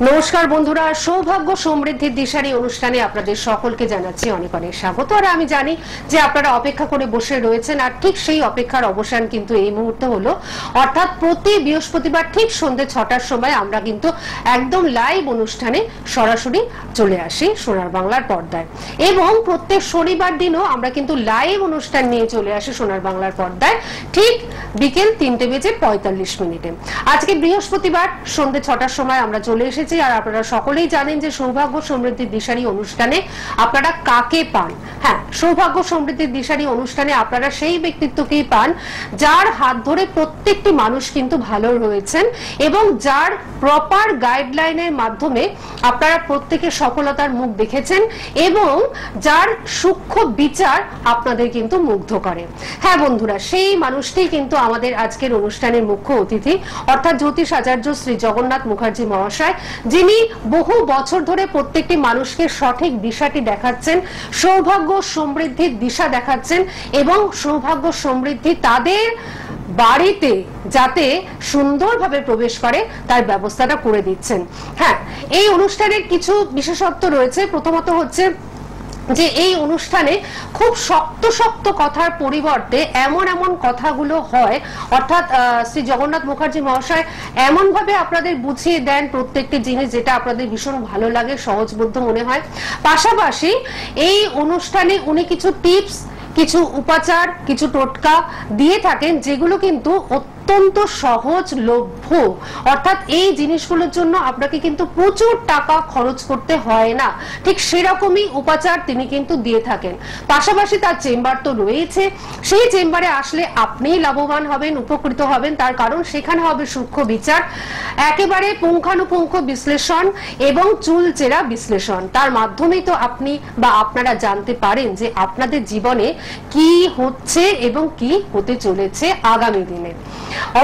নমস্কার বন্ধুরা, সৌভাগ্য সমৃদ্ধির দিশারি অনুষ্ঠানে আপনাদের সকলকে জানাচ্ছি অনেক অনেক স্বাগত। আর আমি জানি যে আপনারা অপেক্ষা করে বসে রয়েছেন, আর ঠিক সেই অপেক্ষার অবসান কিন্তু এই মুহূর্তে হলো। অর্থাৎ প্রতি বৃহস্পতিবার ঠিক সন্ধ্যে 6টার সময় আমরা কিন্তু একদম লাইভ অনুষ্ঠানে সরাসরি চলে আসি সোনার বাংলার পর্দায়, এবং প্রত্যেক শনিবার দিনও আমরা কিন্তু লাইভ অনুষ্ঠান নিয়ে চলে আসি সোনার বাংলার পর্দায় ঠিক বিকেল 3:45। আজকে বৃহস্পতিবার সন্ধ্যে 6টার সময় আমরা চলে এসেছি। আর আপনারা সকলেই জানেন যে সৌভাগ্য সমৃদ্ধির দিশারি অনুষ্ঠানে আপনারা কাকে পান। হ্যাঁ, সৌভাগ্য সমৃদ্ধির দিশারি অনুষ্ঠানে আপনারা সেই ব্যক্তিত্বকেই পান যার হাত ধরে প্রত্যেকটি মানুষ কিন্তু ভালো রয়েছেন, এবং যার প্রপার গাইডলাইনের মাধ্যমে আপনারা প্রত্যেকে সফলতার মুখ দেখেছেন, এবং যার সূক্ষ্ম বিচার আপনাদের কিন্তু মুগ্ধ করে। হ্যাঁ বন্ধুরা, সেই মানুষটি কিন্তু আমাদের আজকের অনুষ্ঠানের মুখ্য অতিথি, অর্থাৎ জ্যোতিষ আচার্য শ্রী জগন্নাথ মুখার্জি মহাশয়, যিনি বহু বছর ধরে প্রত্যেকটি মানুষকে সঠিক দিশাটি দেখাচ্ছেন, সৌভাগ্য সমৃদ্ধির দিশা দেখাচ্ছেন, এবং সৌভাগ্য সমৃদ্ধি তাদের বাড়িতে যাতে সুন্দরভাবে প্রবেশ করে তার ব্যবস্থাটা করে দিচ্ছেন। হ্যাঁ, এই অনুষ্ঠানের কিছু বিশেষত্ব রয়েছে। প্রথমত হচ্ছে যে এই অনুষ্ঠানে খুব শক্ত শক্ত কথার পরিবর্তে এমন এমন কথাগুলো হয়, অর্থাৎ শ্রী জগন্নাথ মুখার্জি মহাশয় এমন ভাবে আপনাদের বুঝিয়ে দেন প্রত্যেকটি জিনিস যেটা আপনাদের ভীষণ ভালো লাগে, সহজবোধ্য মনে হয়। পাশাপাশি এই অনুষ্ঠানে উনি কিছু টিপস, কিছু উপাচার, কিছু টোটকা দিয়ে থাকেন যেগুলো কিন্তু অত্যন্ত সহজলভ্য। অর্থাৎ এই জিনিসগুলোর জন্য আপনাকে কিন্তু প্রচুর টাকা খরচ করতে হয় না, ঠিক সেরকমই উপাচার তিনি কিন্তু দিয়ে থাকেন। পাশাপাশি তার চেম্বার তো রয়েছে, সেই চেম্বারে আসলে আপনিই লাভবান হবেন, উপকৃত হবেন। তার কারণ সেখানে হবে সূক্ষ্ম বিচার, একেবারে পুঙ্খানুপুঙ্খ বিশ্লেষণ এবং চুলচেরা বিশ্লেষণ। তার মাধ্যমেই তো আপনি বা আপনারা জানতে পারেন যে আপনাদের জীবনে কি হচ্ছে এবং কি হতে চলেছে আগামী দিনে।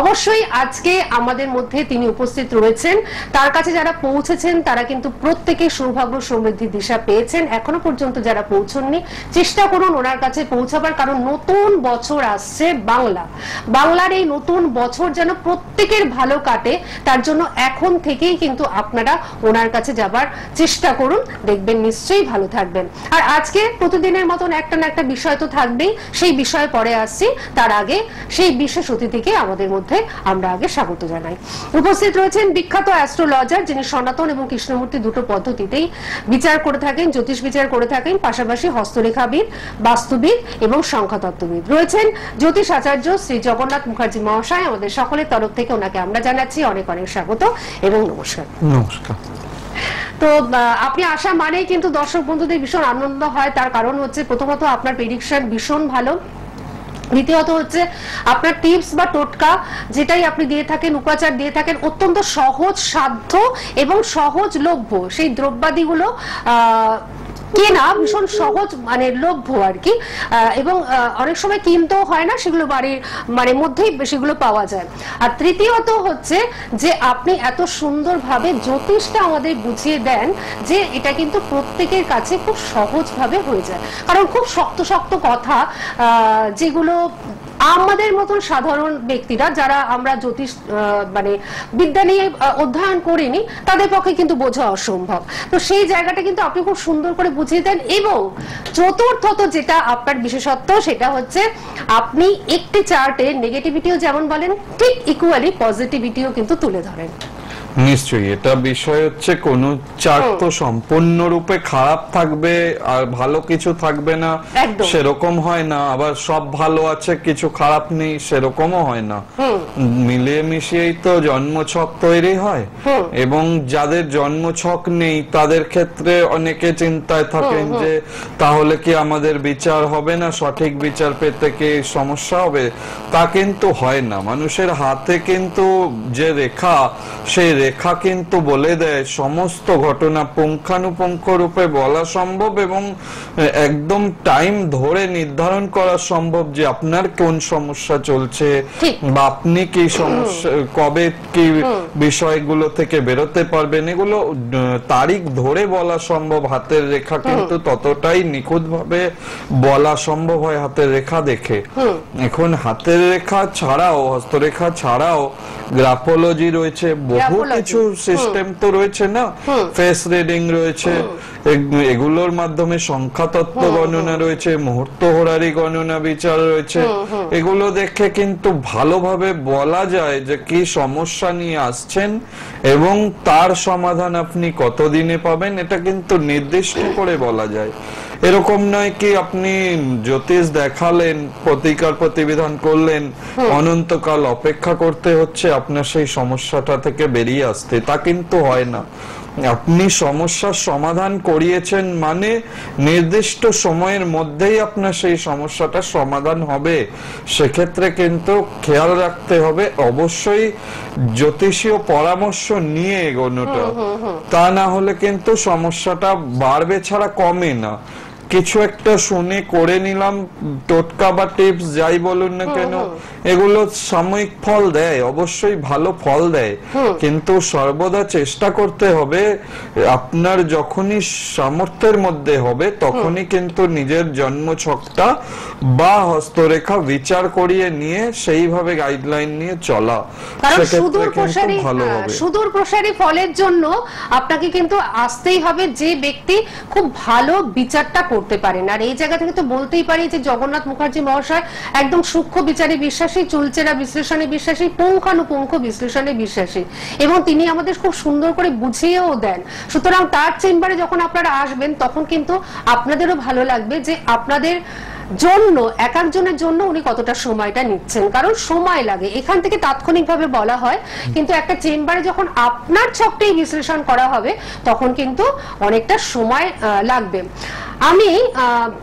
অবশ্যই আজকে আমাদের মধ্যে তিনি উপস্থিত রয়েছেন। তার কাছে যারা পৌঁছেছেন তারা কিন্তু প্রত্যেকে সৌভাগ্য সমৃদ্ধির দিশা পেয়েছেন। এখনো পর্যন্ত যারা পৌঁছননি, চেষ্টা করুন ওনার কাছে পৌঁছাবার, কারণ নতুন বছর আসছে বাংলার এই নতুন বছর যেন প্রত্যেকের ভালো কাটে, তার জন্য এখন থেকেই কিন্তু আপনারা ওনার কাছে যাবার চেষ্টা করুন, দেখবেন নিশ্চয়ই ভালো থাকবেন। আর আজকে প্রতিদিনের মতন একটা না একটা বিষয় তো থাকবেই, সেই বিষয়ে পরে আসছি। তার আগে সেই বিশেষ অতিথিকে আমাদের মধ্যে আমরা আগে স্বাগত জানাই। উপস্থিত রয়েছেন বিখ্যাত অ্যাস্ট্রোলজার, যিনি সনাতন এবং কৃষ্ণমূর্তি দুটো পদ্ধতিতেই বিচার করে থাকেন, জ্যোতিষ বিচার করে থাকেন, পাশাপাশি হস্তরেখাবিদ, বাস্তুবিদ এবং সংখ্যাতত্ত্ববিদ। রয়েছেন জ্যোতিষ আচার্য শ্রী জগন্নাথ মুখার্জি মহাশয়। আমাদের সকলের তরফ থেকে ওনাকে আমরা জানাচ্ছি অনেক অনেক স্বাগত এবং নমস্কার। নমস্কার। তো আপনি আসা মানেই কিন্তু দর্শক বন্ধুদের ভীষণ আনন্দ হয়। তার কারণ হচ্ছে প্রথমত আপনার প্রেডিকশন ভীষণ ভালো, দ্বিতীয়ত হচ্ছে আপনার টিপস বা টোটকা যেটাই আপনি দিয়ে থাকেন, উপাচার দিয়ে থাকেন, অত্যন্ত সহজ সাধ্য এবং সহজলভ্য। সেই দ্রব্যাদিগুলো কেনা ভীষণ সহজ, মানে লভ্য আর কি, এবং অনেক সময় কিনতেও হয় না, সেগুলো বাড়ির মানে মধ্যেই সেগুলো পাওয়া যায়। আর তৃতীয়ত হচ্ছে যে আপনি এত সুন্দরভাবে জ্যোতিষটা আমাদের বুঝিয়ে দেন যে এটা কিন্তু প্রত্যেকের কাছে খুব সহজভাবে হয়ে যায়। কারণ খুব শক্ত শক্ত কথা যেগুলো আমাদের মতন সাধারণ ব্যক্তিরা, যারা আমরা জ্যোতিষ মানে বিদ্যা নিয়ে অধ্যয়ন করিনি, তাদের পক্ষে কিন্তু বোঝা অসম্ভব। তো সেই জায়গাটা কিন্তু আপনি খুব সুন্দর করে বুঝিয়ে দেন। এবং চতুর্থত যেটা আপনার বিশেষত্ব, সেটা হচ্ছে আপনি একটি চার্টে নেগেটিভিটিও যেমন বলেন, ঠিক ইকুয়ালি পজিটিভিটিও কিন্তু তুলে ধরেন। নিশ্চয়ই, এটা বিষয় হচ্ছে কোন চার্ট তো সম্পূর্ণরূপে খারাপ থাকবে আর ভালো কিছু থাকবে না, সেরকম হয় না। আবার সব ভালো আছে কিছু খারাপ নেই, সেরকমও হয় না। মিলিয়ে মিশিয়েই তো জন্মছক তৈরি হয়, এবং যাদের জন্মছক নেই তাদের ক্ষেত্রে অনেকে চিন্তায় থাকেন যে তাহলে কি আমাদের বিচার হবে না, সঠিক বিচার পেতে কি সমস্যা হবে। তা কিন্তু হয় না। মানুষের হাতে কিন্তু যে রেখা, সেই রেখা কিন্তু বলে দেয় সমস্ত ঘটনা, পুঙ্খানুপুঙ্খ রূপে বলা সম্ভব, এবং একদম টাইম ধরে নির্ধারণ করা সম্ভব যে আপনার কোন সমস্যা চলছে বা আপনি কি সমস্যা, কবে কি বিষয়গুলো থেকে বেরোতে পারবেন, এগুলো তারিখ ধরে বলা সম্ভব। হাতের রেখা কিন্তু ততটাই নিখুঁত ভাবে বলা সম্ভব হয় হাতের রেখা দেখে। এখন হাতের রেখা ছাড়াও, হস্তরেখা ছাড়াও গ্রাফোলজি রয়েছে, বহু কিছু সিস্টেম তো রয়েছে না, ফেস রিডিং রয়েছে, এগুলোর মাধ্যমে সংখ্যা তত্ত্ব গণনা রয়েছে, মুহূর্ত হোরারি গণনা বিচার রয়েছে, এগুলো দেখে কিন্তু ভালোভাবে বলা যায় যে কি সমস্যা নিয়ে আসছেন এবং তার সমাধান আপনি কতদিনে পাবেন, এটা কিন্তু নির্দিষ্ট করে বলা যায়। এরকম নয় কি আপনি জ্যোতিষ দেখালেন, প্রতিকার প্রতিবিধান করলেন, অনন্তকাল অপেক্ষা করতে হচ্ছে আপনার সেই সমস্যাটা থেকে বেরিয়ে আসতে, তা কিন্তু হয় না। আপনি সমস্যার সমাধান করিয়েছেন মানে নির্দিষ্ট সময়ের মধ্যেই আপনার সেই সমস্যাটা সমাধান হবে। সেক্ষেত্রে কিন্তু খেয়াল রাখতে হবে অবশ্যই জ্যোতিষীয় পরামর্শ নিয়ে এগোনোটা, তা না হলে কিন্তু সমস্যাটা বাড়বে ছাড়া কমে না। কিছু একটা শুনে করে নিলাম, টোটকা বা টিপস যাই বলুন না কেন, এগুলো সাময়িক ফল দেয়, অবশ্যই ভালো ফল দেয়, কিন্তু সর্বদা চেষ্টা করতে হবে আপনার যখনই সামর্থ্যের মধ্যে হবে তখনই কিন্তু নিজের জন্মছকটা বা হস্তরেখা বিচার করিয়ে নিয়ে সেইভাবে গাইডলাইন নিয়ে চলা। সুদূর প্রসারী ফলের জন্য আপনাকে কিন্তু আসতেই হবে যে ব্যক্তি খুব ভালো বিচারটা করতে পারেন। আর এই জায়গা থেকে তো বলতেই পারি যে জগন্নাথ মুখার্জি মহাশয় একদম সূক্ষ্ম বিচারে বিশ্বাসী, চুলচেরা বিশ্লেষণে বিশ্বাসী, পুঙ্খানুপুঙ্খ বিশ্লেষণে বিশ্বাসী, এবং তিনি আমাদের খুব সুন্দর করে বুঝিয়েও দেন। সুতরাং তার চেম্বারে যখন আপনারা আসবেন তখন কিন্তু আপনাদেরও ভালো লাগবে যে আপনাদের জন্য, এক একজনের জন্য উনি কতটা সময়টা নিচ্ছেন, কারণ সময় লাগে। এখান থেকে তাৎক্ষণিকভাবে বলা হয়, কিন্তু একটা চেম্বারে যখন আপনার ছকটাই বিশ্লেষণ করা হবে তখন কিন্তু অনেকটা সময় লাগবে। আমি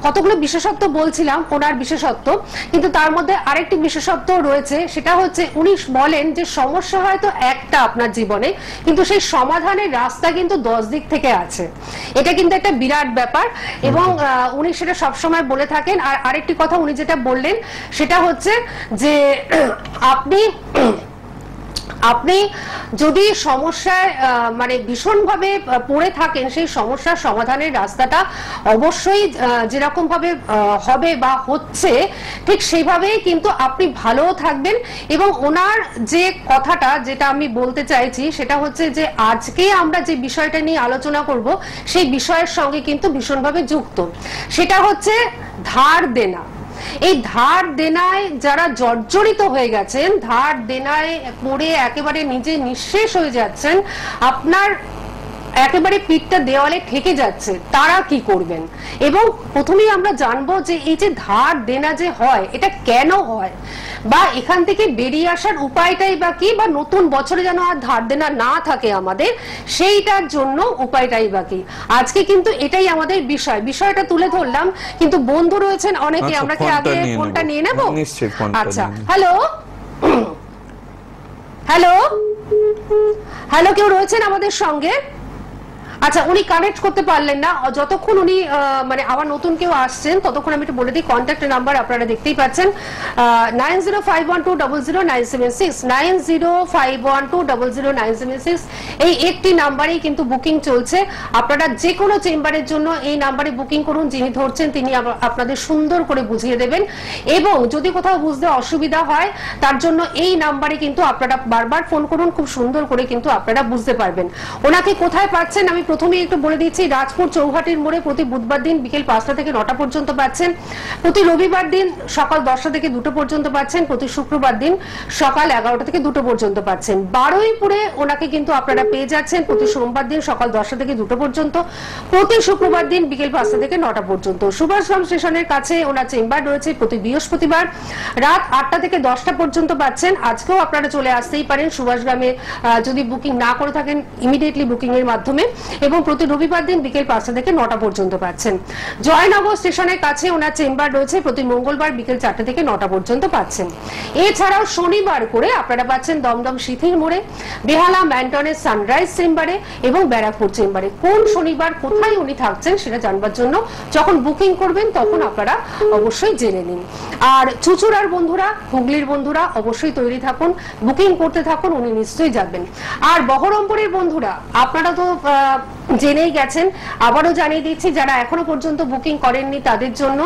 কতগুলো বিশেষত্ব বলছিলাম ওনার বিশেষত্ব, কিন্তু তার মধ্যে আরেকটি বিশেষত্ব রয়েছে, সেটা হচ্ছে উনি বলেন যে সমস্যা হয়তো একটা আপনার জীবনে, কিন্তু সেই সমাধানের রাস্তা কিন্তু 10 দিক থেকে আছে। এটা কিন্তু একটা বিরাট ব্যাপার, এবং উনি সেটা সবসময় বলে থাকেন। আর আরেকটি কথা উনি যেটা বললেন সেটা হচ্ছে যে আপনি যদি সমস্যায় মানে ভীষণভাবে পড়ে থাকেন, সেই সমস্যার সমাধানের রাস্তাটা অবশ্যই যেরকম ভাবে হবে বা হচ্ছে ঠিক সেইভাবেই কিন্তু আপনি ভালোও থাকবেন। এবং ওনার যে কথাটা যেটা আমি বলতে চাইছি সেটা হচ্ছে যে আজকে আমরা যে বিষয়টা নিয়ে আলোচনা করব সেই বিষয়ের সঙ্গে কিন্তু ভীষণভাবে যুক্ত, সেটা হচ্ছে ধার দেনা। এই ধার দেনায় যারা জর্জরিত হয়ে গেছেন, ধার দেনায় পড়ে একেবারে নিজে নিঃশেষ হয়ে যাচ্ছেন, আপনার একেবারে পিঠটা দেওয়ালে ঠেকে যাচ্ছে, তারা কি করবেন? এবং প্রথমেই আমরা জানবো যে এই যে ধার দেনা যে হয় এটা কেন হয়, বা এখান থেকে বেরিয়ে আসার উপায়টাই বা কি, বা নতুন বছরে যেন আর ধার দেনা না থাকে আমাদের, সেইটার জন্য উপায়টাই বা কি। আজকে কিন্তু এটাই আমাদের বিষয়টা তুলে ধরলাম, কিন্তু বন্ধু রয়েছেন অনেকে, আমরা কি আগে ফোনটা নিয়ে নেব? আচ্ছা, হ্যালো হ্যালো হ্যালো, কেউ রয়েছেন আমাদের সঙ্গে? আচ্ছা, উনি কানেক্ট করতে পারলেন না। যতক্ষণ উনি মানে আবার নতুন কেউ আসছেন ততক্ষণ আমি একটু বলে দিই কন্ট্যাক্ট নাম্বার আপনারা দেখতেই পাচ্ছেন, 9051200976, 9051200976, এই একটি নাম্বারেই কিন্তু বুকিং চলছে। আপনারা যে কোনো চেম্বারের জন্য এই নাম্বারে বুকিং করুন, যিনি ধরছেন তিনি আপনাদের সুন্দর করে বুঝিয়ে দেবেন। এবং যদি কোথাও বুঝতে অসুবিধা হয় তার জন্য এই নাম্বারে কিন্তু আপনারা বারবার ফোন করুন, খুব সুন্দর করে কিন্তু আপনারা বুঝতে পারবেন। ওনাকে কোথায় পাচ্ছেন আমি প্রথমে একটু বলে দিচ্ছি, রাজপুর চৌহাটির মোড়ে প্রতি বুধবার দিন বিকেল 5টা থেকে 9টা পর্যন্ত পাচ্ছেন, প্রতি রবিবার দিন সকাল 10টা থেকে 2টো পর্যন্ত পাচ্ছেন, প্রতি শুক্রবার দিন সকাল 11টা থেকে 2টো পর্যন্ত পাচ্ছেন। বারুইপুরে ওনাকে কিন্তু আপনারা পেয়ে যাচ্ছেন প্রতি সোমবার দিন সকাল 10টা থেকে 2টো পর্যন্ত, প্রতি শুক্রবার দিন বিকেল 5টা থেকে 9টা পর্যন্ত। সুভাষগ্রাম স্টেশনের কাছে ওনার চেম্বার রয়েছে, প্রতি বৃহস্পতিবার রাত 8টা থেকে 10টা পর্যন্ত পাচ্ছেন। আজকেও আপনারা চলে আসতেই পারেন সুভাষগ্রামে, যদি বুকিং না করে থাকেন ইমিডিয়েটলি বুকিং এর মাধ্যমে, এবং প্রতি রবিবার দিন বিকেল 5টা থেকে 9টা পর্যন্ত পাচ্ছেন। জয়নগর স্টেশনের কাছে ওনার চেম্বার রয়েছে, প্রতি মঙ্গলবার বিকেল 4টা থেকে 9টা পর্যন্ত পাচ্ছেন। এছাড়াও শনিবার করে আপনারা পাচ্ছেন দমদম সিথির মোড়ে, বেহালা ম্যান্টনের সানরাইজ চেম্বারে এবং ব্যারাকপুর চেম্বারে। কোন শনিবার কোথায় উনি থাকছেন সেটা জানবার জন্য যখন বুকিং করবেন তখন আপনারা অবশ্যই জেনে নিন। আর চুচুড়ার বন্ধুরা, হুগলির বন্ধুরা অবশ্যই তৈরি থাকুন, বুকিং করতে থাকুন, উনি নিশ্চয়ই যাবেন। আর বহরমপুরের বন্ধুরা আপনারা তো জেনেই গেছেন। আবারও জানিয়ে দিচ্ছি যারা এখনো পর্যন্ত বুকিং করেননি তাদের জন্য,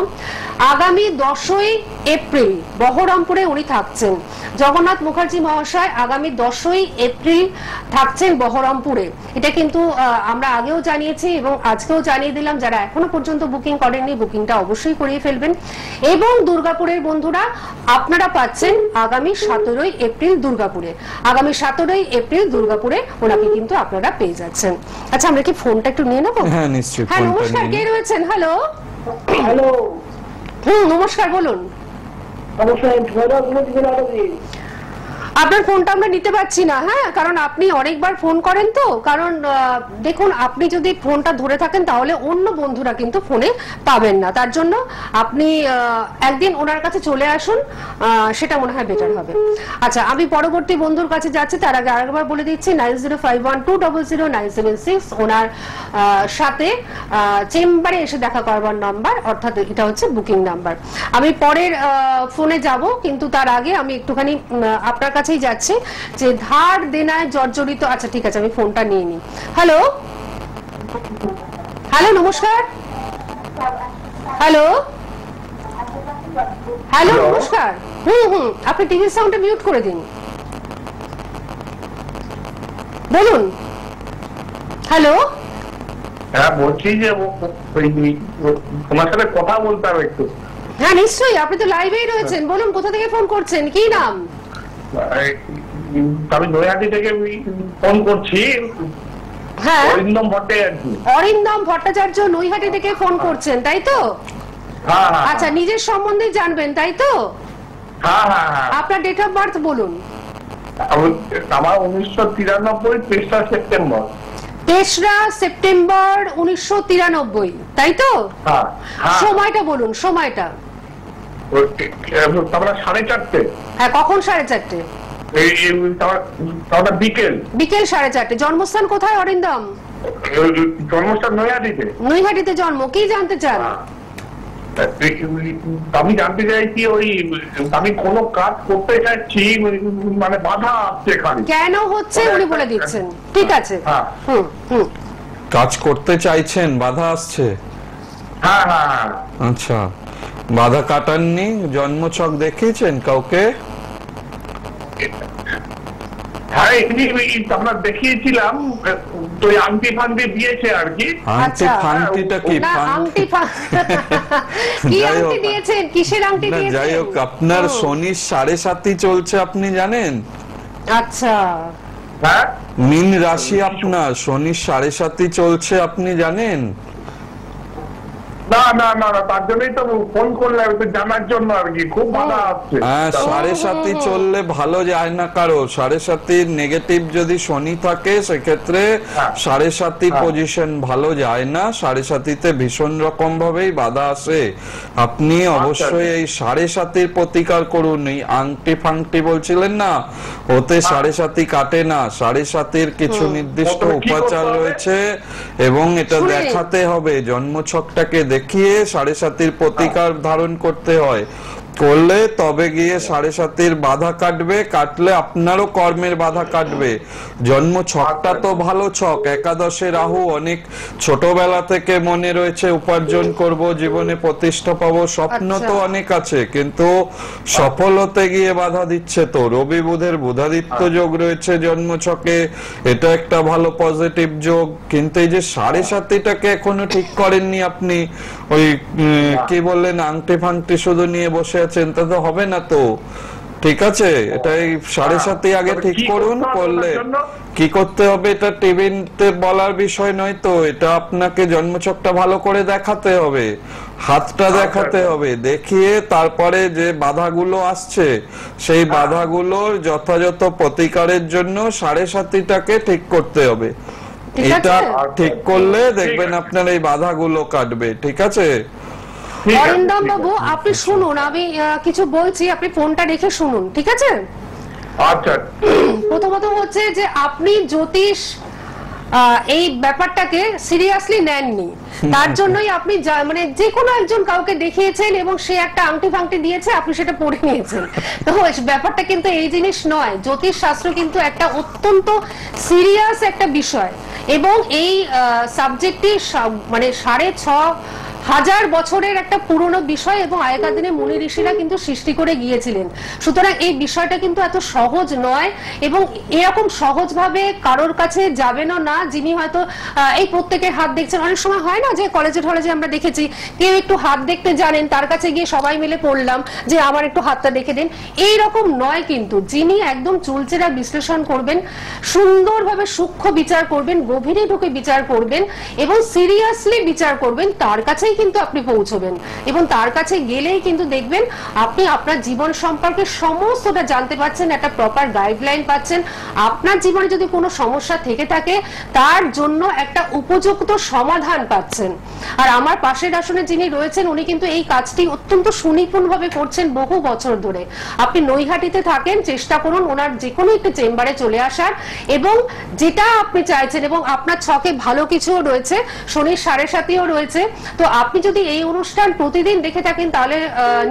আগামী 10ই এপ্রিল বহরমপুরে উনি থাকছেন। জগন্নাথ মুখার্জি মহাশয় আগামী 10ই এপ্রিল থাকছেন বহরমপুরে। এটা কিন্তু আমরা আগেও জানিয়েছি এবং আজকেও জানিয়ে দিলাম, যারা এখনো পর্যন্ত বুকিং করেননি বুকিংটা অবশ্যই করিয়ে ফেলবেন। এবং দুর্গাপুরের বন্ধুরা আপনারা পাচ্ছেন আগামী 17ই এপ্রিল দুর্গাপুরে, আগামী 17ই এপ্রিল দুর্গাপুরে ওনাকে কিন্তু আপনারা পেয়ে যাচ্ছেন। আচ্ছা আমরা কি ফোনটা একটু নিয়ে নেবো? হ্যাঁ নিশ্চয়ই। হ্যাঁ নমস্কার, কে রয়েছেন? Hello hello. নমস্কার, বলুন। নমস্কার। আপনার ফোনটা আমরা নিতে পারছি না, হ্যাঁ, কারণ আপনি অনেকবার ফোন করেন তো। কারণ দেখুন, আপনি যদি ফোনটা ধরে থাকেন তাহলে অন্য বন্ধুরা কিন্তু ফোনে পাবেন না। তার জন্য আপনি একদিন ওনার কাছে চলে আসুন, সেটা মনে হয় বেটার হবে। আচ্ছা আমি পরবর্তী বন্ধুর কাছে যাচ্ছি, তার আগে আরেকবার বলে দিচ্ছি 9051200976 ওনার সাথে চেম্বারে এসে দেখা করবার নাম্বার, অর্থাৎ এটা হচ্ছে বুকিং নাম্বার। আমি পরের ফোনে যাব, কিন্তু তার আগে আমি একটুখানি আপনার কাছেই যাচ্ছি যে ধার দেনায় জর্জরিত। আচ্ছা ঠিক আছে, আমি ফোনটা নিয়ে নিই। হ্যালো হ্যালো নমস্কার। হ্যালো হ্যালো নমস্কার। আপনি টিভি সাউন্ডটা মিউট করে দিন, বলুন। হ্যালো। হ্যাঁ বলছি যে তোমার সাথে কথা বলতে হবে একটু। হ্যাঁ নিশ্চয়ই, আপনি তো লাইভেই রয়েছেন, বলুন কোথা থেকে ফোন করছেন, কি নাম? আমি নৈহাটি থেকে ফোন করছি। হ্যাঁ অরিন্দম ভট্টাচার্য। অরিন্দম ভট্টাচার্য নৈহাটি থেকে ফোন করছেন, তাই তো? হ্যাঁ হ্যাঁ। আচ্ছা নিজের সম্বন্ধে জানবেন, তাই তো? হ্যাঁ হ্যাঁ হ্যাঁ। আপনার ডেট অফ বার্থ বলুন। আমার 1993 3রা সেপ্টেম্বর। 3রা সেপ্টেম্বর 1993, তাই তো? হ্যাঁ। সময়টা বলুন, সময়টা। তারপরে 4:30। হ্যাঁ কখন? 4:30? বিকেল। বিকেল 4:30। জন্মস্থান কোথায় অরিন্দম? জন্মস্থান নৈহাটিতে। নৈহাটিতে জন্ম। কি জানতে চান? আমি জানতে চাইছি আমি কোনো কাজ করতে চাইছি, মানে বাধা আসছে এখানে। কেন হচ্ছে উনি বলে দিচ্ছেন, ঠিক আছে? কাজ করতে চাইছেন, বাধা আসছে? হ্যাঁ হ্যাঁ হ্যাঁ। আচ্ছা, বাধা কাটাননি? জন্মছক দেখিয়েছেন কাউকে? হ্যাঁ আপনার দেখিয়েছিলাম, তো আংটি ফাংটি দিয়েছে আর কি। আংটি ফাংটিটা কি? আংটি কি আংটি দিয়েছেন? কিসের আংটি দিয়েছেন? যাই হোক, আপনার শনি 7.5 চলছে, আপনি জানেন? আচ্ছা। হ্যাঁ মীন রাশি আপনার, শনি 7.5 চলছে, আপনি জানেন? না না না, তার জন্যই তো ফোন করলাম, জানার জন্য আর কি। খুব ভালো আসছে। হ্যাঁ 7.5 চললে ভালো যায় না কারো। 7.5 নেগেটিভ যদি শনি থাকে সেক্ষেত্রে 7.5 পজিশন ভালো যায় না। 7.5 ভীষণ রকম ভাবেই বাধা আসে। আপনি অবশ্যই এই 7.5 প্রতিকার করুন। এই আংটি ফাংটি বলছিলেন না, ওতে 7.5 কাটে না। 7.5 কিছু নির্দিষ্ট উপাচার রয়েছে এবং এটা দেখাতে হবে। জন্মছকটাকে দেখিয়ে 7.5 প্রতিকার ধারণ করতে হয়, করলে তবে গিয়ে 7.5 বাধা কাটবে। কাটলে আপনারও কর্মের বাধা কাটবে। জন্ম ছকটা তো ভালো ছক, একাদশে রাহু, অনেক ছোটবেলা থেকে মনে রয়েছে উপার্জন করব, জীবনে প্রতিষ্ঠা পাবো, স্বপ্ন তো অনেক আছে, কিন্তু সফল হতে গিয়ে বাধা দিচ্ছে। তো রবি বুধের বুধাদিত্য যোগ রয়েছে জন্ম ছকে, এটা একটা ভালো পজিটিভ যোগ। কিন্তু এই যে 7.5টাকে এখনো ঠিক করেননি আপনি, ওই কি বললেন আংটি ফাংটি শুধু নিয়ে বসে আছেন, তা তো হবে না। তো ঠিক আছে, এটাই 7.5 আগে ঠিক করুন। করলে কি করতে হবে এটা টিভিতে বলার বিষয় নয়। তো এটা আপনাকে জন্মছকটা ভালো করে দেখাতে হবে, হাতটা দেখাতে হবে, দেখিয়ে তারপরে যে বাধাগুলো আসছে সেই বাধাগুলোর যথাযথ প্রতিকারের জন্য 7.5টাকে ঠিক করতে হবে। এটা ঠিক করলে দেখবেন আপনার এই বাধাগুলো কাটবে। ঠিক আছে অরিন্দম বাবু, আপনি শুনুন, আমি কিছু বলছি, আপনি ফোনটা রেখে শুনুন, ঠিক আছে? আচ্ছা। প্রথমত হচ্ছে যে আপনি জ্যোতিষ এই ব্যাপারটাকে সিরিয়াসলি নেননি, তার জন্যই আপনি মানে যে কোনো একজন কাউকে দেখিয়েছেন এবং সে একটা আংটি ফাংটি দিয়েছে, আপনি সেটা পড়ে নিয়েছেন। তো ব্যাপারটা কিন্তু এই জিনিস নয়। জ্যোতিষ শাস্ত্র কিন্তু একটা অত্যন্ত সিরিয়াস একটা বিষয়, এবং এই সাবজেক্টটি মানে 6,500 বছরের একটা পুরনো বিষয়, এবং আগেকার দিনে মুনি ঋষিরা কিন্তু সৃষ্টি করে গিয়েছিলেন। সুতরাং এই বিষয়টা কিন্তু এত সহজ নয়, এবং এরকম সহজভাবে কারোর কাছে যাবেন না যিনি হয়তো এই প্রত্যেকের হাত দেখছেন। অনেক সময় হয় না যে কলেজে টলেজে আমরা দেখেছি কেউ একটু হাত দেখতে জানেন, তার কাছে গিয়ে সবাই মিলে পড়লাম যে আমার একটু হাতটা দেখে দিন, এই রকম নয়। কিন্তু যিনি একদম চুলচেরা বিশ্লেষণ করবেন, সুন্দরভাবে সূক্ষ্ম বিচার করবেন, গভীরে ঢুকে বিচার করবেন এবং সিরিয়াসলি বিচার করবেন, তার কাছেই কিন্তু আপনি পৌঁছবেন। এবং তার কাছে গেলেই কিন্তু দেখবেন আপনি আপনার জীবন সম্পর্কে সমস্তটা জানতে পারছেন, একটা প্রপার গাইডলাইন পাচ্ছেন। আপনার জীবনে যদি কোনো সমস্যা থেকে থাকে তার জন্য একটা উপযুক্ত সমাধান পাচ্ছেন। আর আমার পাশের আসনে যিনি রয়েছেন উনি কিন্তু এই কাজটি অত্যন্ত সুনিপুণভাবে করছেন বহু বছর ধরে। আপনি নৈহাটিতে থাকেন, চেষ্টা করুন ওনার যে কোনো একটা চেম্বারে চলে আসার, এবং যেটা আপনি চাইছেন, এবং আপনার ছকে ভালো কিছুও রয়েছে, শনির 7.5ও রয়েছে। তো আপনি যদি এই অনুষ্ঠান প্রতিদিন দেখে থাকেন তাহলে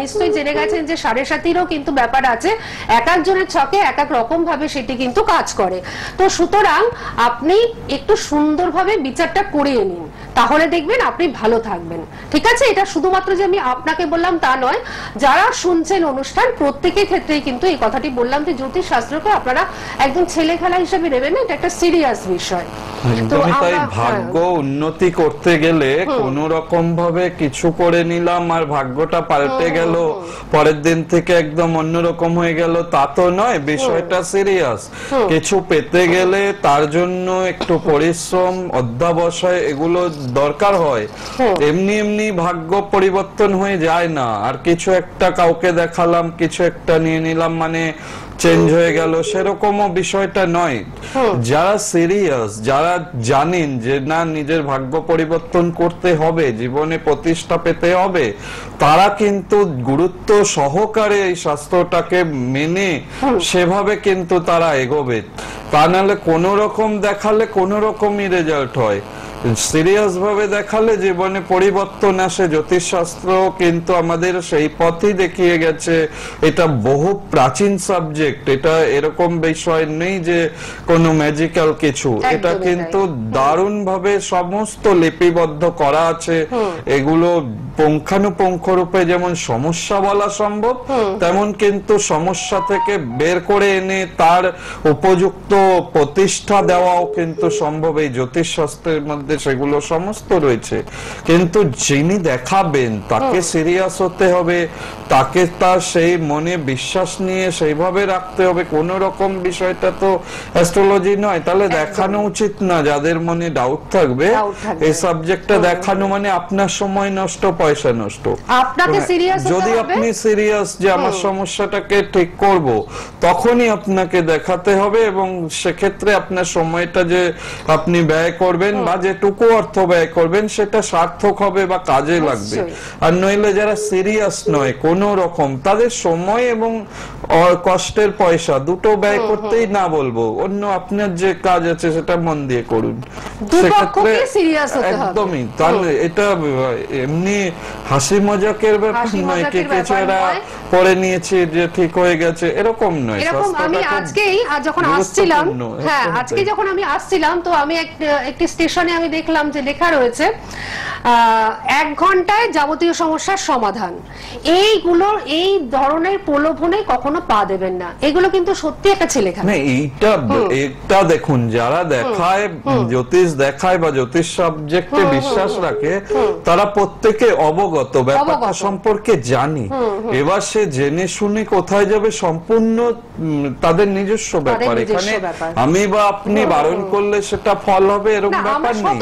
নিশ্চয়ই জেনে গেছেন যে 7.5-ও কিন্তু ব্যাপার আছে, এক একজনের ছকে এক এক রকম ভাবে সেটি কিন্তু কাজ করে। তো সুতরাং আপনি একটু সুন্দরভাবে বিচারটা করিয়ে নিন, তাহলে দেখবেন আপনি ভালো থাকবেন। ঠিক আছে, এটা শুধুমাত্র যে আমি আপনাকে বললাম তা নয়, যারা শুনছেন অনুষ্ঠান প্রত্যেকের ক্ষেত্রেই কিন্তু এই কথাটি বললাম যে জ্যোতিষ শাস্ত্রকে আপনারা একদম ছেলে খেলা হিসেবে নেবেন না, এটা একটা সিরিয়াস বিষয়। তো তাই ভাগ্য উন্নতি করতে গেলে কোন রকম ভাবে কিছু করে নিলাম আর ভাগ্যটা পাল্টে গেল, পরের দিন থেকে একদম অন্যরকম হয়ে গেল, তা তো নয়। বিষয়টা সিরিয়াস। কিছু পেতে গেলে তার জন্য একটু পরিশ্রম, অধ্যাবসায় এগুলো দরকার হয়। এমনি এমনি ভাগ্য পরিবর্তন হয়ে যায় না। আর কিছু একটা কাউকে দেখালাম, কিছু একটা নিয়ে নিলাম মানে চেঞ্জ হয়ে গেল, সেরকমও বিষয়টা নয়। যারা সিরিয়াস, যারা জানেন যে না নিজের ভাগ্য পরিবর্তন করতে হবে, জীবনে প্রতিষ্ঠা পেতে হবে, তারা কিন্তু গুরুত্ব সহকারে এই শাস্ত্রটাকে মেনে সেভাবে কিন্তু তারা এগোবে। তা নাহলে কোনো রকম দেখালে কোনো রকমই রেজাল্ট হয়, সিরিয়াস ভাবে দেখালে জীবনে পরিবর্তন আসে। জ্যোতিষশাস্ত্র কিন্তু আমাদের সেই পথই দেখিয়ে গেছে। এটা বহু প্রাচীন সাবজেক্ট, এটা এরকম বিষয় নেই যে কোনো ম্যাজিক্যাল কিছু। এটা কিন্তু দারুণ ভাবে সমস্ত লিপিবদ্ধ করা আছে। এগুলো পুঙ্খানুপুঙ্খ রূপে যেমন সমস্যা বলা সম্ভব, তেমন কিন্তু সমস্যা থেকে বের করে এনে তার উপযুক্ত প্রতিষ্ঠা দেওয়াও কিন্তু সম্ভব। এই জ্যোতিষশাস্ত্রের মধ্যে সেগুলো সমস্ত রয়েছে। কিন্তু যিনি দেখাবেন তাকে সিরিয়াস হতে হবে, তাকে তার সেই মনে বিশ্বাস নিয়ে সেইভাবে রাখতে হবে। কোন রকম বিষয়টা তো অ্যাস্ট্রোলজি নয়, তাহলে দেখানো উচিত না। যাদের মনে ডাউট থাকবে এই সাবজেক্টটা দেখানো মানে আপনার সময় নষ্ট, পয়সা নষ্ট। আপনাকে সিরিয়াস হতে হবে। যদি আপনি সিরিয়াস যে আমার সমস্যাটাকে ঠিক করব, তখনই আপনাকে দেখাতে হবে, এবং সেক্ষেত্রে আপনার সময়টা যে আপনি ব্যয় করবেন বা যেটুকু অর্থ ব্যয় করবেন সেটা সার্থক হবে বা কাজে লাগবে। আর নইলে যারা সিরিয়াস নয় কোন রকম, তাদের সময় এবং কষ্টের পয়সা দুটো ব্যয় করতেই না বলবো, অন্য আপনার যে কাজ আছে সেটা মন দিয়ে করুন। সেক্ষেত্রে একদমই তাহলে এটা এমনি হাসি মজাকের ব্যাপার নয়, কে কিছু এরা পরে নিয়েছে যে ঠিক হয়ে গেছে এরকম নয়। এরকম আমি আজকেই যখন আসছিলাম, আজকে যখন আমি আসছিলাম, তো আমি একটি স্টেশনে আমি দেখলাম যে লেখা রয়েছে 1 ঘন্টায় যাবতীয় সমস্যার সমাধান। এইগুলো এই ধরনের প্রলোভনে কখনো পা দেবেন না, এগুলো কিন্তু সত্যি একটা ছেলে খেলা। এইটা দেখুন, যারা দেখায় জ্যোতিষ দেখায় বা জ্যোতিষ সাবজেক্টে বিশ্বাস রাখে, তারা প্রত্যেকে অবগত, ব্যাপারটা সম্পর্কে জানি। এবার সে জেনে শুনে কোথায় যাবে সম্পূর্ণ তাদের নিজস্ব ব্যাপার। এখানে আমি বা আপনি বারণ করলে সেটা ফল হবে এরকম ব্যাপার নেই।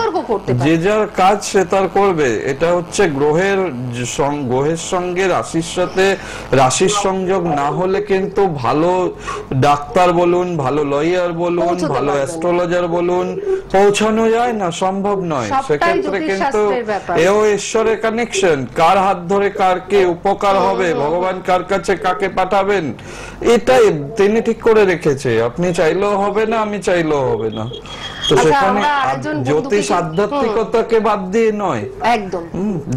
যে যার কাজ সে তার করবে। এটা হচ্ছে গ্রহের সঙ্গে রাশির সাথে রাশির সংযোগ না হলে কিন্তু ভালো ডাক্তার বলুন, ভালো লয়ার বলুন, ভালো অ্যাস্ট্রোলজার বলুন, পৌঁছানো যায় না, সম্ভব নয়। সেক্ষেত্রে কিন্তু এও ঈশ্বরের কানেকশন, কার হাত ধরে কার কে উপকার হবে, ভগবান কার কাছে কাকে পাঠাবেন, এটাই তিনি ঠিক করে রেখেছে। আপনি চাইলেও হবে না, আমি চাইলেও হবে না। তো সেখানে জ্যোতিষ আধ্যাত্মিকতাকে বাদ দিয়ে নয় একদম।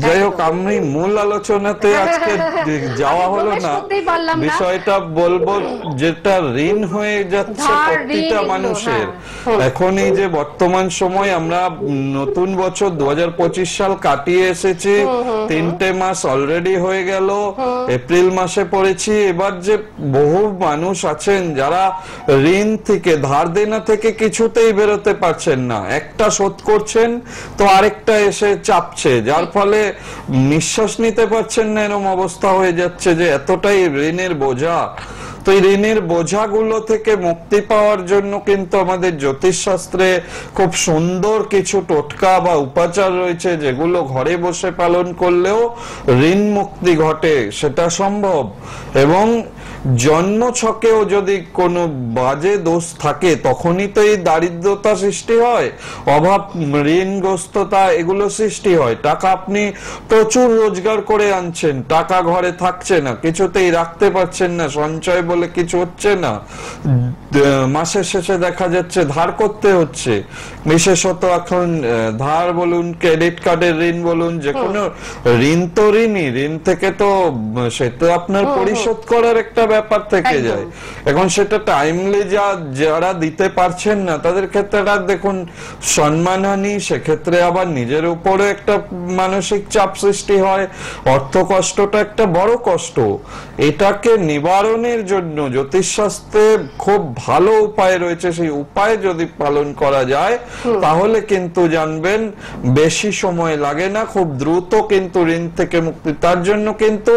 যাই হোক, আমি মূল আলোচনাতে আজকে যাওয়া হলো না, বিষয়টা বলবো যেটা ঋণ হয়ে যাচ্ছে প্রতিটা মানুষের এখন। এই যে বর্তমান সময় আমরা নতুন বছর 2025 সাল কাটিয়ে এসেছি, 3টে মাস অলরেডি হয়ে গেল, এপ্রিল মাসে পড়েছি। এবার যে বহু মানুষ আছেন যারা ঋণ থেকে, ধার দেনা থেকে কিছুতেই বেরোতে পারছেন না, একটা শোধ করছেন তো আরেকটা এসে চাপছে, যার ফলে নিঃশ্বাস নিতে পারছেন না, এরকম অবস্থা হয়ে যাচ্ছে যে এতটাই ঋণের বোঝা। তো এই ঋণের বোঝাগুলো থেকে মুক্তি পাওয়ার জন্য কিন্তু আমাদের জ্যোতিষ শাস্ত্রে খুব সুন্দর কিছু টোটকা বা উপাচার রয়েছে, যেগুলো ঘরে বসে পালন করলেও ঋণ মুক্তি ঘটে, সেটা সম্ভব। এবং জন্ম ছকেও যদি কোনো বাজে দোষ থাকে তখনই তো এই দারিদ্রতা সৃষ্টি হয়, অভাব, ঋণগ্রস্ততা এগুলো সৃষ্টি হয়। টাকা আপনি প্রচুর রোজগার করে আনছেন, টাকা ঘরে থাকছে না, কিছুতেই রাখতে পারছেন না, সঞ্চয় বলে কিছু হচ্ছে না, মাসের শেষে দেখা যাচ্ছে ধার করতে হচ্ছে। বিশেষত এখন ধার বলুন, ক্রেডিট কার্ডের ঋণ বলুন, যে কোনো ঋণ তো ঋণই, ঋণ থেকে তো সে তো আপনার পরিশোধ করার একটা ব্যাপার থেকে যায়। এখন সেটা টাইমলি যারা দিতে পারছেন না তাদের ক্ষেত্রে দেখুন সম্মানহানি, সেক্ষেত্রে আবার নিজের উপরে একটা মানসিক চাপ সৃষ্টি হয়, অর্থ কষ্টটা একটা বড় কষ্ট। এটাকে নিবারণের জন্য জ্যোতিষশাস্ত্রে খুব ভালো উপায় রয়েছে, সেই উপায় যদি পালন করা যায় তাহলে কিন্তু জানবেন বেশি সময় লাগে না, খুব দ্রুত কিন্তু ঋণ থেকে মুক্তি। তার জন্য কিন্তু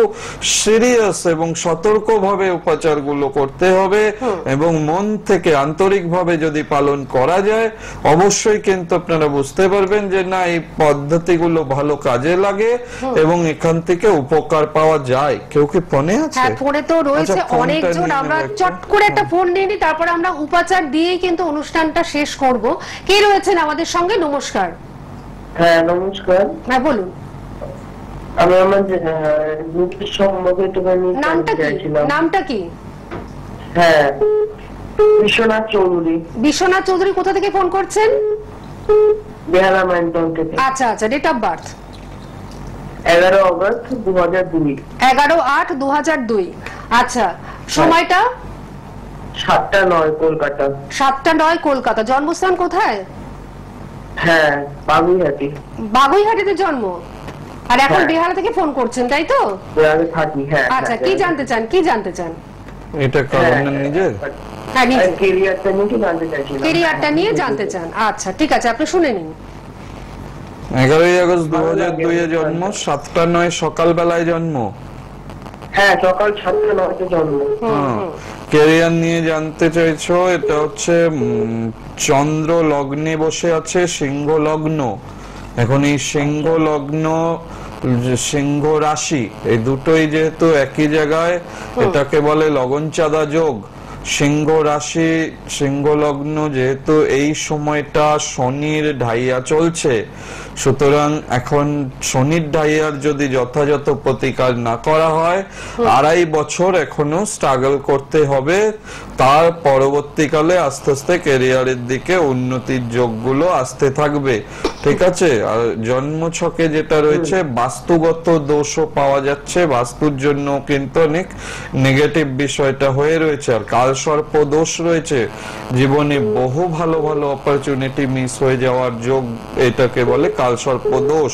সিরিয়াস এবং সতর্কভাবে উপাচারগুলো করতে হবে, এবং মন থেকে আন্তরিকভাবে যদি পালন করা যায় অবশ্যই কিন্তু আপনারা বুঝতে পারবেন যে না, এই পদ্ধতিগুলো ভালো কাজে লাগে এবং এখান থেকে উপকার পাওয়া যায়। কেউ কি ফোনে আছে? হ্যাঁ, ফোনে তো রয়েছে অনেকজন। আমরা চট করে একটা ফোন নিয়ে নিই, তারপর আমরা উপাচার দিয়ে কিন্তু অনুষ্ঠানটা শেষ করব। কে রয়েছেন আমাদের সঙ্গে? নমস্কার। হ্যাঁ নমস্কার। হ্যাঁ বলুন। আমি আমার নিজের সম্পর্কে একটুখানি নামটা কি? নামটা কি? হ্যাঁ, বিশ্বনাথ চৌধুরী। বিশ্বনাথ চৌধুরী কোথা থেকে ফোন করছেন? বেহালা মাইনটাউন থেকে। আচ্ছা আচ্ছা, ডেট অফ বার্থ? 11 অগস্ট 2002। 11/8/2002। আচ্ছা, সময়টা? 7টা 9 কলকাতা। 7টা 9 কলকাতা। জন্মস্থান কোথায়? হ্যাঁ, বাগুইহাটি। বাগুইহাটিতে জন্ম, আর এখন বেহালা থেকে ফোন করছেন, তাই তো? বেহালা থাকি। হ্যাঁ। আচ্ছা, কি জানতে চান? কি জানতে চান? এটা কারণ নিজের ক্যারিয়ারটা নিয়ে জানতে চান। আচ্ছা ঠিক আছে, আপনি শুনে নিন। 11 আগস্ট 2002 এ জন্ম, 7টা 9 সকালবেলায় জন্ম। হ্যাঁ, সকাল 7টা 9 জন্ম। ক্যারিয়ার নিয়ে জানতে চাইছো, এটা হচ্ছে চন্দ্র লগ্নে বসে আছে, সিংহ লগ্ন। এখন এই সিংহ লগ্ন, সিংহ রাশি, এই দুটোই যেহেতু একই জায়গায়, এটাকে বলে লগন চাঁদা যোগ। সিংহ রাশি, সিংহ লগ্ন, যেহেতু এই সময়টা শনির ঢাইয়া চলছে, সুতরাং এখন শনির ঢাইয়ার যদি যথাযথ প্রতিকার না করা হয় 2.5 বছর এখনো স্ট্রাগল করতে হবে। তার পরবর্তীকালে আস্তে আস্তে ক্যারিয়ারের দিকে উন্নতির যোগগুলো আসতে থাকবে। ঠিক আছে? আর জন্ম ছকে যেটা রয়েছে, বাস্তুগত দোষও পাওয়া যাচ্ছে, বাস্তুর জন্য কিন্তু অনেক নেগেটিভ বিষয়টা হয়ে রয়েছে। আর কালসর্প দোষ রয়েছে, জীবনে বহু ভালো ভালো অপরচুনিটি মিস হয়ে যাওয়ার যোগ, এটাকে বলে কালসর্প দোষ।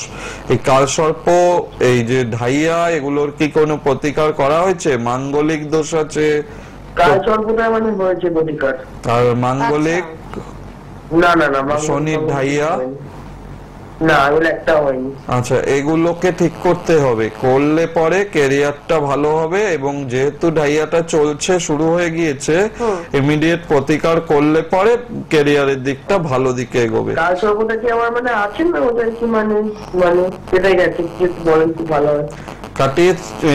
এই কালসর্প, এই যে ঢাইয়া, এগুলোর কি কোনো প্রতিকার করা হয়েছে? মাঙ্গলিক দোষ আছে, কালসর্পটা মানে হয়েছে প্রতিকার। আর মাঙ্গলিক না, শনির ঢাইয়া না, এগুলো একটা হয়নি। আচ্ছা, এগুলোকে ঠিক করতে হবে, করলে পরে ক্যারিয়ারটা ভালো হবে। এবং যেহেতু ঢাইয়াটা চলছে, শুরু হয়ে গিয়েছে, ইমিডিয়েট প্রতিকার করলে পরে ক্যারিয়ারের দিকটা ভালো দিকে এগোবে। কালসর্পটা কি আমার মানে আছে না, ওটা কি মানে কেটে গেছে, বলেন কি ভালো হয়?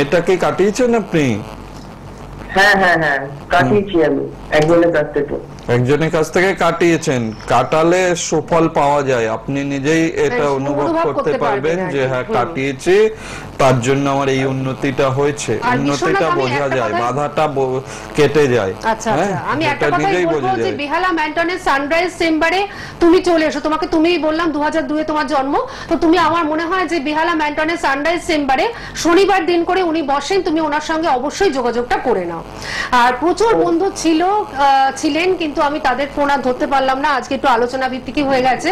এটা কি কাটিয়েছেন আপনি? হ্যাঁ হ্যাঁ হ্যাঁ, কাটিয়েছি আমি একজনের কাছ থেকে। একজনের কাছ থেকে কাটিয়েছেন, কাটালে সুফল পাওয়া যায়, আপনি নিজেই এটা অনুভব করতে পারবেন যে হ্যাঁ কাটিয়েছি, তার জন্য আমার এই উন্নতিটা হয়েছে, উন্নতিটা বোঝা যায়, বাধাটা কেটে যায়। আচ্ছা আচ্ছা, আমি একটা কথাই বলবো যে বেহালা ম্যান্টনের সানরাইজ চেম্বারে তুমি চলে এসো, তোমাকে তুমিই বললাম 2002 এ তোমার জন্ম, তো তুমি আমার মনে হয় যে বেহালা ম্যান্টনের সানরাইজ চেম্বারে শনিবার দিন করে উনি বসেন, তুমি ওনার সঙ্গে অবশ্যই যোগাযোগটা করে নাও। আর প্রচুর বন্ধু ছিলেন কিন্তু আমি তাদের ফোন আর ধরতে পারলাম না, আজকে একটু আলোচনা ভিত্তিকই হয়ে গেছে।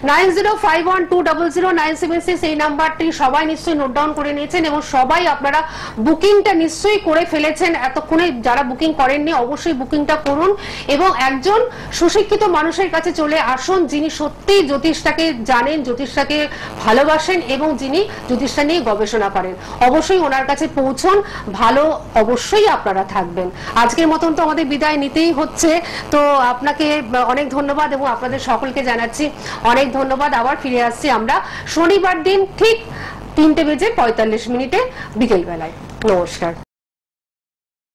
9051200976 এই নাম্বারটি সবাই নিশ্চয়ই নোট ডাউন করে নিয়েছেন এবং সবাই আপনারা বুকিংটা নিশ্চয়ই করে ফেলেছেন। এতক্ষণে যারা বুকিং করেননি অবশ্যই বুকিংটা করুন এবং একজন সুশিক্ষিত মানুষের কাছে চলে আসুন যিনি সত্যিই জ্যোতিষটাকে জানেন, জ্যোতিষটাকে ভালোবাসেন এবং যিনি জ্যোতিষটা নিয়ে গবেষণা করেন। অবশ্যই ওনার কাছে পৌঁছন, ভালো অবশ্যই আপনারা থাকবেন। আজকের মতন তো আমাদের বিদায় নিতেই হচ্ছে, তো আপনাকে অনেক ধন্যবাদ এবং আপনাদের সকলকে জানাচ্ছি অনেক ধন্যবাদ। আবার ফিরে আসছি আমরা শনিবার দিন ঠিক 3:45 বিকেল বেলায়। নমস্কার।